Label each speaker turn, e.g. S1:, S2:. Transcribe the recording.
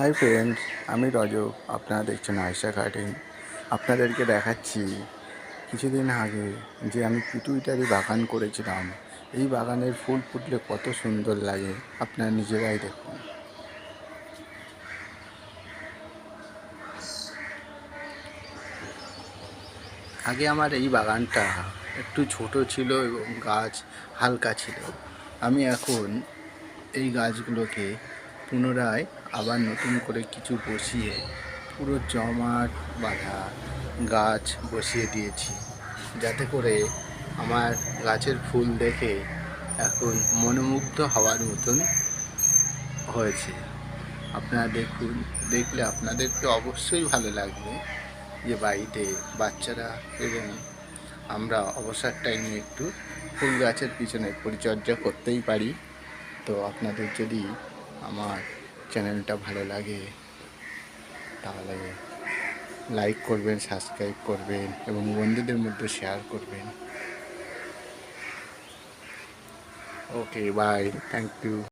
S1: Hi friends, আমি রজব। আপনারা দেখছেন আয়েশা গার্ডেন। আপনাদেরকে দেখাচ্ছি কিছুদিন আগে যে আমি পিটুইটারি বাগান করেছিলাম। এই বাগানের ফুল ফুটলে কত সুন্দর লাগে, আপনারা নিজেরাই দেখুন। আগে আমার এই বাগানটা একটু ছোট ছিল এবং গাছ হালকা ছিল। আমি এখন এই গাছগুলোকে পুনরায় আবার নতুন করে কিছু বসিয়ে পুরো জমাট বাঁধা গাছ বসিয়ে দিয়েছি, যাতে করে আমার গাছের ফুল দেখে এখন মনোমুগ্ধ হওয়ার মতন হয়েছে। আপনারা দেখুন, দেখলে আপনাদেরকে অবশ্যই ভালো লাগবে যে বাড়িতে বাচ্চারা এবং আমরা অবসর টাইমে একটু ফুল গাছের পিছনে পরিচর্যা করতেই পারি। তো আপনাদের যদি আমার চ্যানেলটা ভালো লাগে তাহলে লাইক করবেন, সাবস্ক্রাইব করবেন এবং বন্ধুদের মধ্যে শেয়ার করবেন। ওকে, বাই, থ্যাংক ইউ।